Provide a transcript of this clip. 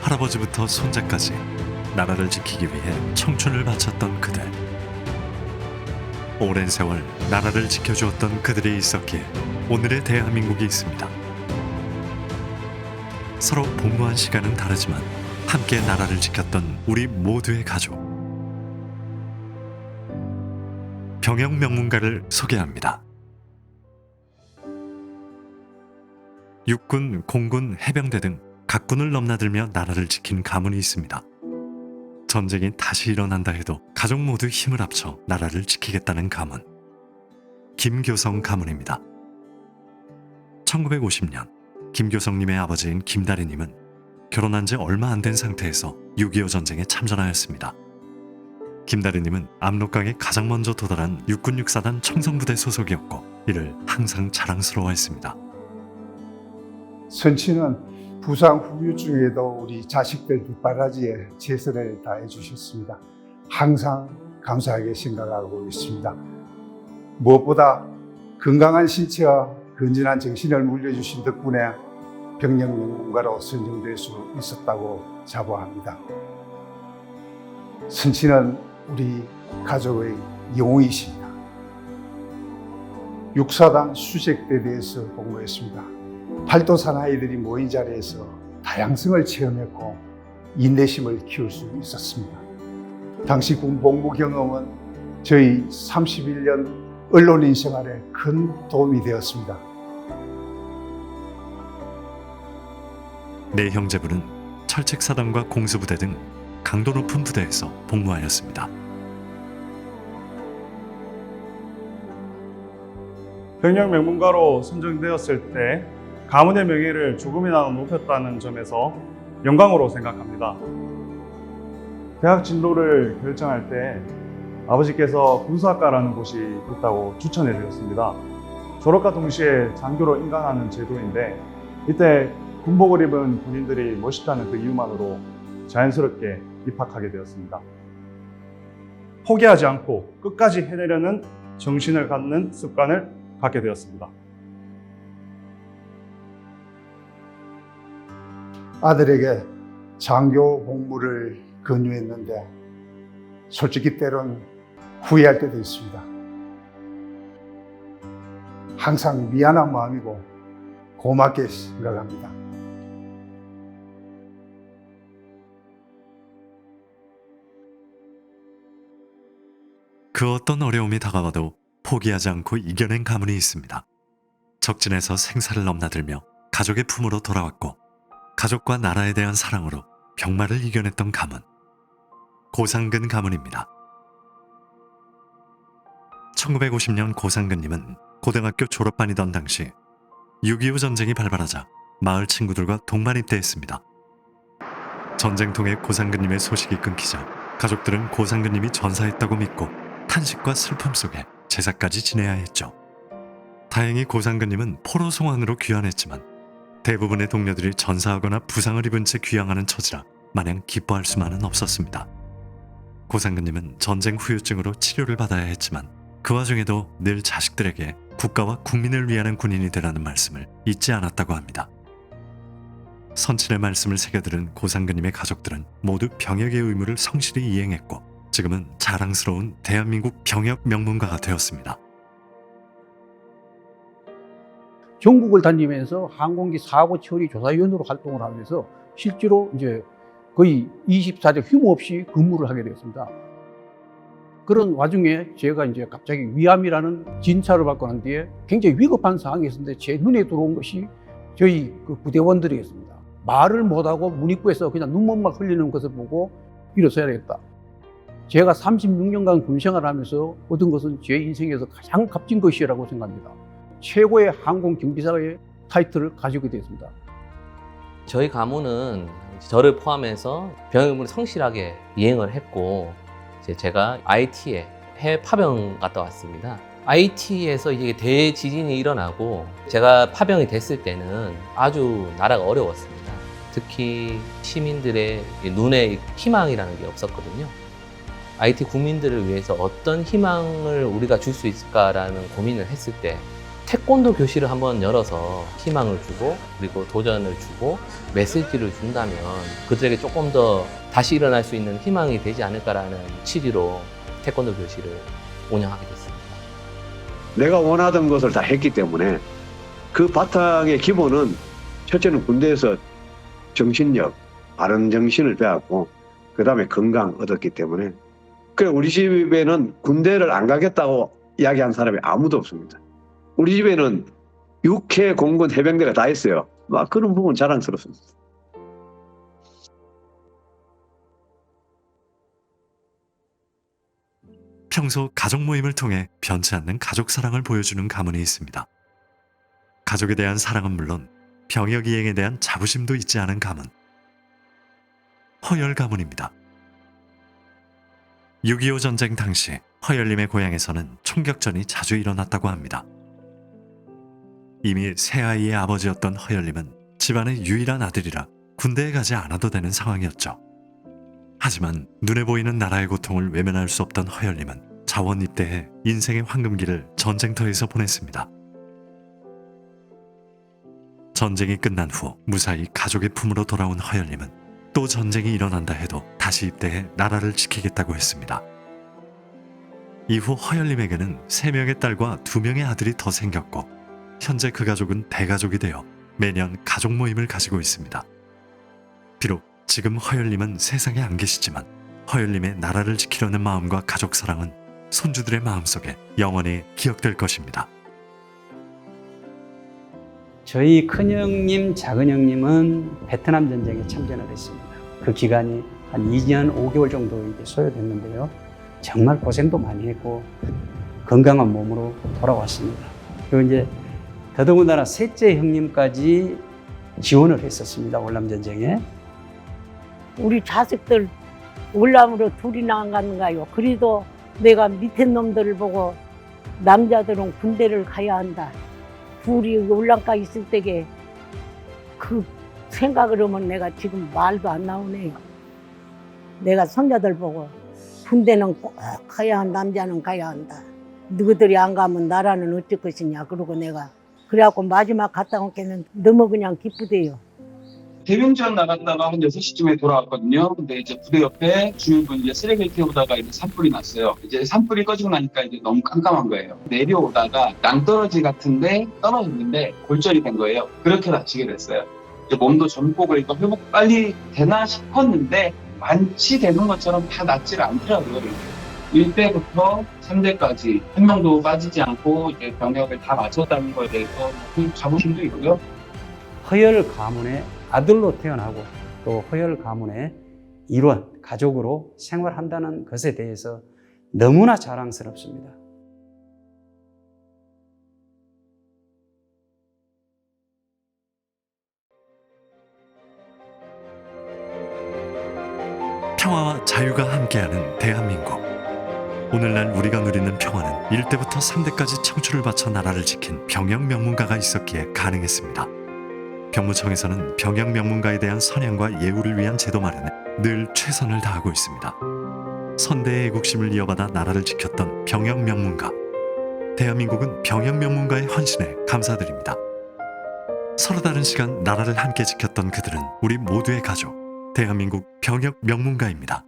할아버지부터 손자까지 나라를 지키기 위해 청춘을 바쳤던 그들. 오랜 세월 나라를 지켜주었던 그들이 있었기에 오늘의 대한민국이 있습니다. 서로 복무한 시간은 다르지만 함께 나라를 지켰던 우리 모두의 가족. 병역 명문가를 소개합니다. 육군, 공군, 해병대 등 각군을 넘나들며 나라를 지킨 가문이 있습니다. 전쟁이 다시 일어난다 해도 가족 모두 힘을 합쳐 나라를 지키겠다는 가문. 김교성 가문입니다. 1950년 김교성님의 아버지인 김다리님은 결혼한 지 얼마 안 된 상태에서 6.25 전쟁에 참전하였습니다. 김다리님은 압록강에 가장 먼저 도달한 육군 육사단 청성부대 소속이었고 이를 항상 자랑스러워했습니다. 선친은 부상 후유증에도 우리 자식들 뒷바라지에 최선을 다해 주셨습니다. 항상 감사하게 생각하고 있습니다. 무엇보다 건강한 신체와 건전한 정신을 물려주신 덕분에 병역 명문가로 선정될 수 있었다고 자부합니다. 선친은 우리 가족의 영웅이십니다. 육사단 수색대대에서 복무했습니다. 팔도 사나이들이 모인 자리에서 다양성을 체험했고 인내심을 키울 수 있었습니다. 당시 군 복무 경험은 저희 31년 언론인 생활에 큰 도움이 되었습니다. 네 형제분은 철책사단과 공수부대 등 강도 높은 부대에서 복무하였습니다. 병역 명문가로 선정되었을 때 가문의 명예를 조금이나마 높였다는 점에서 영광으로 생각합니다. 대학 진로를 결정할 때 아버지께서 군사학과라는 곳이 있다고 추천해 주셨습니다. 졸업과 동시에 장교로 인강하는 제도인데 이때 군복을 입은 군인들이 멋있다는 그 이유만으로 자연스럽게 입학하게 되었습니다. 포기하지 않고 끝까지 해내려는 정신을 갖는 습관을 갖게 되었습니다. 아들에게 장교 복무를 권유했는데 솔직히 때론 후회할 때도 있습니다. 항상 미안한 마음이고 고맙게 생각합니다. 그 어떤 어려움이 다가와도 포기하지 않고 이겨낸 가문이 있습니다. 적진에서 생사를 넘나들며 가족의 품으로 돌아왔고 가족과 나라에 대한 사랑으로 병마를 이겨냈던 가문. 고상근 가문입니다. 1950년 고상근님은 고등학교 졸업반이던 당시 6.25 전쟁이 발발하자 마을 친구들과 동반 입대했습니다. 전쟁통에 고상근님의 소식이 끊기자 가족들은 고상근님이 전사했다고 믿고 탄식과 슬픔 속에 제사까지 지내야 했죠. 다행히 고상근님은 포로 송환으로 귀환했지만 대부분의 동료들이 전사하거나 부상을 입은 채 귀향하는 처지라 마냥 기뻐할 수만은 없었습니다. 고상근님은 전쟁 후유증으로 치료를 받아야 했지만 그 와중에도 늘 자식들에게 국가와 국민을 위하는 군인이 되라는 말씀을 잊지 않았다고 합니다. 선친의 말씀을 새겨들은 고상근님의 가족들은 모두 병역의 의무를 성실히 이행했고 지금은 자랑스러운 대한민국 병역 명문가가 되었습니다. 전국을 다니면서 항공기 사고 처리 조사위원으로 활동을 하면서 실제로 이제 거의 24대 휴무 없이 근무를 하게 되었습니다. 그런 와중에 제가 이제 갑자기 위암이라는 진찰을 받고 난 뒤에 굉장히 위급한 상황이 있었는데 제 눈에 들어온 것이 저희 그 부대원들이었습니다. 말을 못하고 문입구에서 그냥 눈물만 흘리는 것을 보고 일어서야 되겠다. 제가 36년간 군생활을 하면서 얻은 것은 제 인생에서 가장 값진 것이라고 생각합니다. 최고의 항공 경비사의 타이틀을 가지게 되었습니다. 저희 가문은 저를 포함해서 병역 의무를 성실하게 이행을 했고 제가 IT에 해외 파병 갔다 왔습니다. IT에서 이게 대지진이 일어나고 제가 파병이 됐을 때는 아주 나라가 어려웠습니다. 특히 시민들의 눈에 희망이라는 게 없었거든요. IT 국민들을 위해서 어떤 희망을 우리가 줄 수 있을까라는 고민을 했을 때 태권도 교실을 한번 열어서 희망을 주고 그리고 도전을 주고 메시지를 준다면 그들에게 조금 더 다시 일어날 수 있는 희망이 되지 않을까라는 취지로 태권도 교실을 운영하게 됐습니다. 내가 원하던 것을 다 했기 때문에 그 바탕의 기본은 첫째는 군대에서 정신력, 바른 정신을 배웠고 그 다음에 건강 얻었기 때문에 그래 우리 집에는 군대를 안 가겠다고 이야기한 사람이 아무도 없습니다. 우리 집에는 육해, 공군, 해병대가 다 있어요. 막 그런 부분 자랑스럽습니다. 평소 가족 모임을 통해 변치 않는 가족 사랑을 보여주는 가문이 있습니다. 가족에 대한 사랑은 물론 병역 이행에 대한 자부심도 잊지 않은 가문. 허열 가문입니다. 6.25 전쟁 당시 허열님의 고향에서는 총격전이 자주 일어났다고 합니다. 이미 세 아이의 아버지였던 허열님은 집안의 유일한 아들이라 군대에 가지 않아도 되는 상황이었죠. 하지만 눈에 보이는 나라의 고통을 외면할 수 없던 허열님은 자원 입대해 인생의 황금기를 전쟁터에서 보냈습니다. 전쟁이 끝난 후 무사히 가족의 품으로 돌아온 허열님은 또 전쟁이 일어난다 해도 다시 입대해 나라를 지키겠다고 했습니다. 이후 허열님에게는 3명의 딸과 2명의 아들이 더 생겼고 현재 그 가족은 대가족이 되어 매년 가족 모임을 가지고 있습니다. 비록 지금 허열님은 세상에 안 계시지만 허열님의 나라를 지키려는 마음과 가족 사랑은 손주들의 마음속에 영원히 기억될 것입니다. 저희 큰형님, 작은형님은 베트남 전쟁에 참전을 했습니다. 그 기간이 한 2년 5개월 정도 이제 소요됐는데요. 정말 고생도 많이 했고 건강한 몸으로 돌아왔습니다. 그리고 이제 더더군다나 셋째 형님까지 지원을 했었습니다. 월남 전쟁에. 우리 자식들 월남으로 둘이 나간가요. 그래도 내가 밑에 놈들을 보고 남자들은 군대를 가야 한다. 둘이 월남가 있을 때게 그 생각을 하면 내가 지금 말도 안 나오네요. 내가 손자들 보고 군대는 꼭 가야 한다. 남자는 가야 한다. 너희들이 안 가면 나라는 어쩔 것이냐. 그러고 내가 그래갖고 마지막 갔다 온 게는 너무 그냥 기쁘대요. 대명지원 나갔다가 한 6시쯤에 돌아왔거든요. 근데 이제 부대 옆에 주민분 이제 쓰레기를 태우다가 이제 산불이 났어요. 이제 산불이 꺼지고 나니까 이제 너무 깜깜한 거예요. 내려오다가 낭떠러지 같은데 떨어졌는데 골절이 된 거예요. 그렇게 다치게 됐어요. 이제 몸도 전복을 이거 회복 빨리 되나 싶었는데 완치되는 것처럼 다 낫지를 않더라고요. 1대부터 3대까지 한 명도 빠지지 않고 이제 병역을 다 마쳤다는 거에 대해서 자부심도 있고요. 허열 가문의 아들로 태어나고 또 허열 가문의 일원, 가족으로 생활한다는 것에 대해서 너무나 자랑스럽습니다. 평화와 자유가 함께하는 대한민국. 오늘날 우리가 누리는 평화는 1대부터 3대까지 청춘을 바쳐 나라를 지킨 병역 명문가가 있었기에 가능했습니다. 병무청에서는 병역 명문가에 대한 선양과 예우를 위한 제도 마련에 늘 최선을 다하고 있습니다. 선대의 애국심을 이어받아 나라를 지켰던 병역 명문가. 대한민국은 병역 명문가의 헌신에 감사드립니다. 서로 다른 시간 나라를 함께 지켰던 그들은 우리 모두의 가족, 대한민국 병역 명문가입니다.